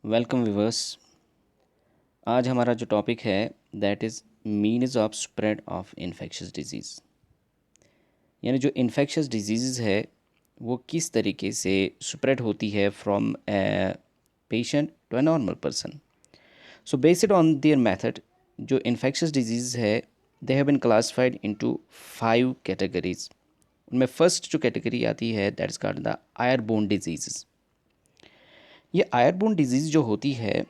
Welcome viewers. आज हमारा जो टॉपिक है that is means of spread of infectious disease, यानी जो इन्फेक्शियस डिजीज़ है वो किस तरीके से स्प्रेड होती है from a patient to a normal person. So based on their method, जो इन्फेक्शियस डिजीज़ है they have been classified into 5 categories. उनमें फर्स्ट जो कैटेगरी आती है that is called the airborne disease. ये एयरबोर्न डिजीज़ जो होती है,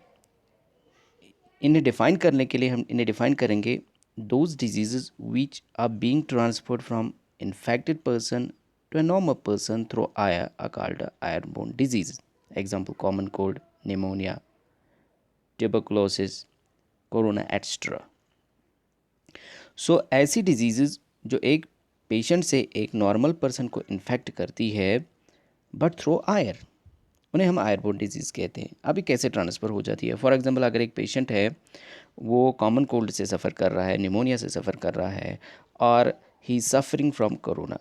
इन्हें डिफ़ाइन करने के लिए हम इन्हें डिफ़ाइन करेंगे those disease which are being transferred from infected person to a normal person through air are called airborne diseases. Example common cold, pneumonia, tuberculosis, corona extra. So ऐसी डिजीज़ जो एक पेशेंट से एक नॉर्मल पर्सन को infect करती है but through आयर, उन्हें हम एयरबोर्न डिजीज़ कहते हैं। अभी कैसे ट्रांसफ़र हो जाती है? फॉर एग्जांपल अगर एक पेशेंट है, वो कॉमन कोल्ड से सफ़र कर रहा है, निमोनिया से सफ़र कर रहा है और ही सफ़रिंग फ्रॉम कोरोना।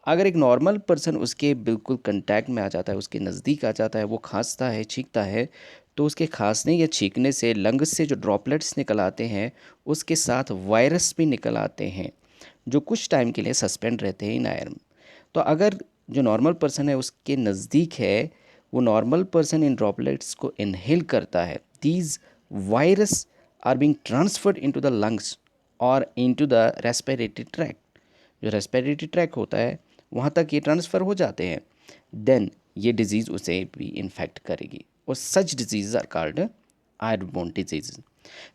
अगर एक नॉर्मल पर्सन उसके बिल्कुल कांटेक्ट में आ जाता है, उसके नज़दीक आ जाता है, वो खांसता है, छींकता है, तो उसके खांसने या छींकने से लंग्स से जो ड्रॉपलेट्स निकल आते हैं उसके साथ वायरस भी निकल आते हैं जो कुछ टाइम के लिए सस्पेंड रहते हैं इन एयर में। तो अगर जो नॉर्मल पर्सन है उसके नज़दीक है, वो नॉर्मल पर्सन इन ड्रॉपलेट्स को इनहेल करता है, these virus are being transferred into the lungs और इनटू द रेस्पिरेटरी ट्रैक्ट। जो रेस्पिरेटरी ट्रैक होता है वहाँ तक ये ट्रांसफ़र हो जाते हैं, देन ये डिज़ीज़ उसे भी इन्फेक्ट करेगी और such diseases are called airborne diseases.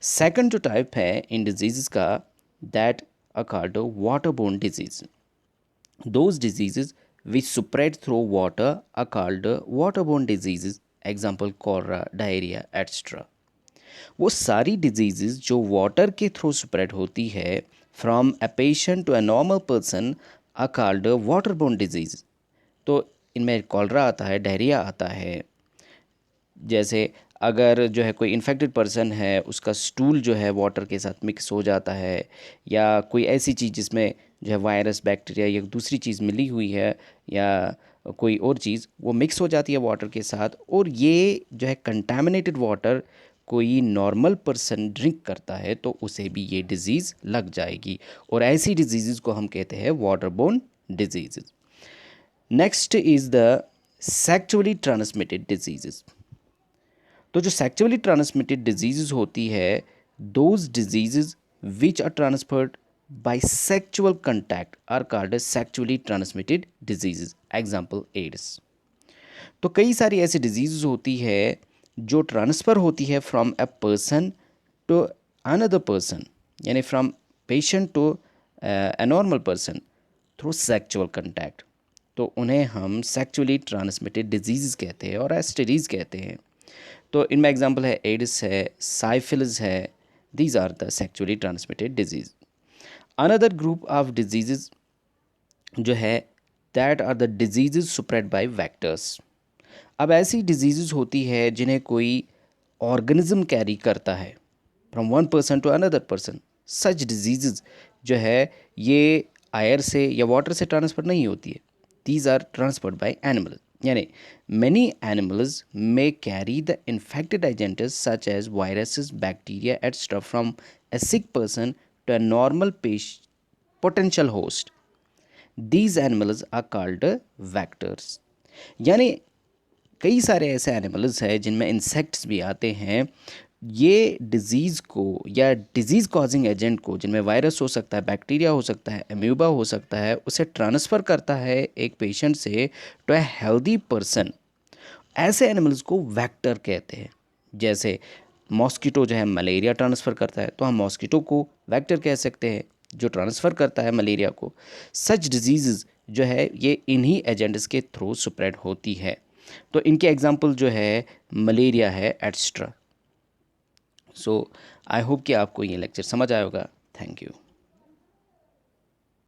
Second जो टाइप है इन डिजीज़ का that are called waterborne diseases. Those diseases which spread through water are called waterborne diseases. Example cholera, diarrhea, etc. वो सारी डिजीज़ जो वाटर के थ्रू स्प्रेड होती है from a patient to a normal person are called waterborne disease. तो इनमें cholera आता है, डायरिया आता है। जैसे अगर जो है कोई इन्फेक्टेड पर्सन है, उसका स्टूल जो है वाटर के साथ मिक्स हो जाता है, या कोई ऐसी चीज़ जिसमें जो है वायरस, बैक्टीरिया या दूसरी चीज़ मिली हुई है, या कोई और चीज़ वो मिक्स हो जाती है वाटर के साथ, और ये जो है कंटामिनेटेड वाटर कोई नॉर्मल पर्सन ड्रिंक करता है तो उसे भी ये डिज़ीज़ लग जाएगी, और ऐसी डिजीज़ को हम कहते हैं waterborne disease. Next is the sexually transmitted disease. तो जो सेक्चुअली ट्रांसमिटेड डिजीज़ होती है, those disease which are transferred by sexual contact are called sexually transmitted disease. Example AIDS. तो कई सारी ऐसी डिजीज़ होती है जो ट्रांसफ़र होती है from a person to another person, यानी from patient to a normal person through sexual contact. तो उन्हें हम सेक्चुअली ट्रांसमिटेड डिजीज़ कहते हैं और एसटीडीज़ कहते हैं। तो इनमें एग्जांपल है एड्स है, साइफिलिस है, these are the sexually transmitted disease. Another group of disease जो है that are the disease spread by vectors. अब ऐसी डिजीज़ होती है जिन्हें कोई ऑर्गेनिज्म कैरी करता है from one person to another person. Such disease जो है ये एयर से या वाटर से ट्रांसफ़र नहीं होती है, these are transferred by animal. यानी many animals may carry the infected agents such as viruses, bacteria, etc. from a sick person to a normal potential host. These animals are called vectors. यानी कई सारे ऐसे animals हैं जिनमें insects भी आते हैं, ये डिज़ीज़ को या डिज़ीज़ कॉजिंग एजेंट को, जिनमें वायरस हो सकता है, बैक्टीरिया हो सकता है, एम्यूबा हो सकता है, उसे ट्रांसफ़र करता है एक पेशेंट से टू ए हेल्दी पर्सन। ऐसे एनिमल्स को वेक्टर कहते हैं। जैसे मॉस्किटो जो है मलेरिया ट्रांसफ़र करता है, तो हम मॉस्किटो को वेक्टर कह सकते हैं जो ट्रांसफ़र करता है मलेरिया को। सच डिजीज़ जो है ये इन्हीं एजेंट्स के थ्रू स्प्रेड होती है। तो इनके एग्जांपल जो है मलेरिया है, एट्सट्रा। सो आई होप कि आपको ये लेक्चर समझ आया होगा। Thank you.